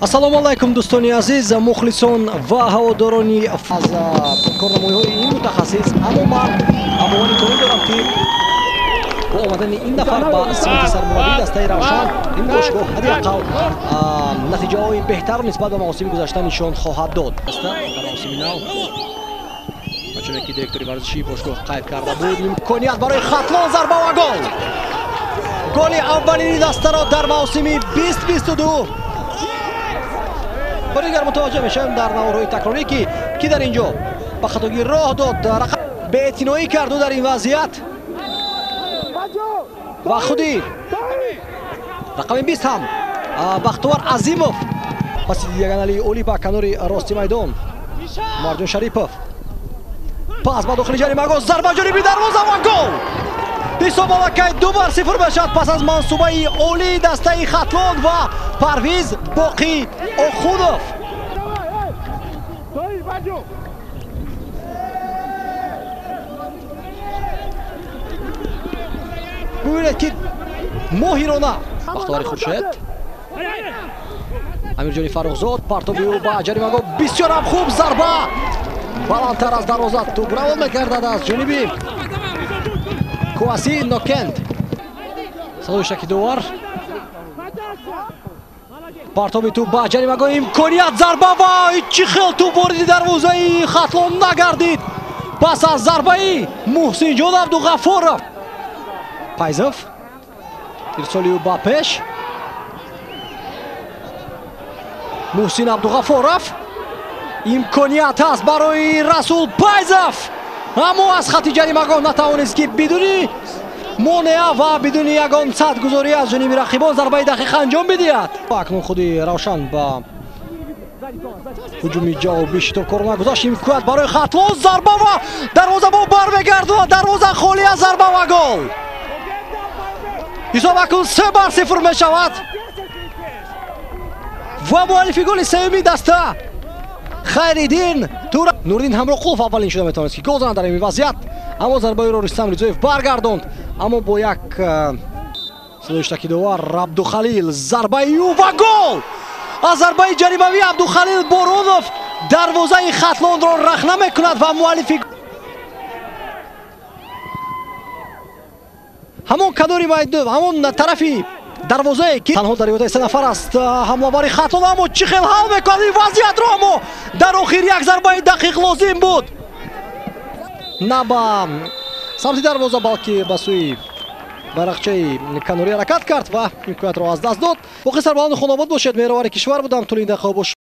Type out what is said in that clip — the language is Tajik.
ассалому алайкум дӯстони азиз, мухлисон ва ҳаводорони аз корнамоиҳои ин мутахассис. Аммо ман бовари комил дорам ки бо омадани ин нафар ба симати сармураббии дастаи Равшан ин бошгоҳ ҳадди ақал натиҷаҳои беҳтар нисбат ба мавосими гузашта нишон хоҳад дод. чуне ки директори варзишии бошгоҳ қайд карда буд, имконият барои Хатлон, зарба ва гол. голи аввалини дастаро дар мавсими 2022 дигар мутаваҷҷеҳ мешавем дар наворҳои такрорӣ ки дар инҷо ба хатогӣ роҳ дод, беэътиноӣ карду дар ин вазъият ва худи рақами 20 ҳам Бахтиёр Азимов паси диаганалии олӣ ба канори рости майдон Марҷон Шарипов пас ба дохили ҷаримагоҳ, зарба ҷониби дарвоза ва гол. ҳисоб аллакай 2-0 мешавад пас аз мансубаи олии дастаи Хатлон ва Парвиз Боқӣ Охунов. бубинед ки моҳирона бахтовари Хуршед, Амирҷони Фаррухзод, партоби ӯ ба ҷаримагоҳ, бисёр ҳам хуб зарба баландтар аз дарвоза туп равон мекардад аз ҷониби Куаси Нокенд. садои шакидовар, партоби туп ба ҷаримагоҳ, имконият зарба ва чӣ хел туп вориди дарвозаи Хатлон нагардид пас аз зарбаи Муҳсинҷон Абдуғафуров. Пайзов ирсоли ӯ ба пеш, Муҳсин Абдуғафуров, имконият аст барои Расул Пайзов, аммо аз хати ҷаримагоҳ натавонист ки бидуни монеа ва бидуни ягон садгузорӣ аз ҷониби рақибон зарбаи дақиқ анҷом бидиҳад. акнун худи Равшан ба ҳуҷуми ҷавобӣ шитобкор нагузашт, имконият барои Хатлон, зарба ва дарвозабон бармегардонад, дарвоза холӣ аз зарба ва гол. ҳисоб акнун 3-0 мешавад ва муаллифи голи сеюми даста Хайриддин Тура. Нуриддин Ҳамроқулов аввалин шуда метавонист ки гол занад дар ин вазъият, аммо зарбаиро Рустам Ризоев баргардонд. Аммо бо як садои шакидовар Абдухалил, зарбаи ӯ ва гол. аз зарбаи ҷаримавии Абдухалил Боронов дарвозаи Хатлонро рахна мекунад ва муаллифи ҳамон канори майдон, ҳамон тарафи дарвозае ки танҳо дар ёдаи се нафар аст ҳамловари Хатлон, аммо чӣ хел ҳал мекунад ин вазъиятро, аммо дар охир як зарбаи дақиқ лозим буд, на ба самти дарвоза балки ба сӯи байрақчаи канорӣ ҳаракат кард ва имкониятро аз даст дод. боқӣ сарбаланди хонобод бошед. меҳровари кишвар будам. тӯлини дақиқаҳо бош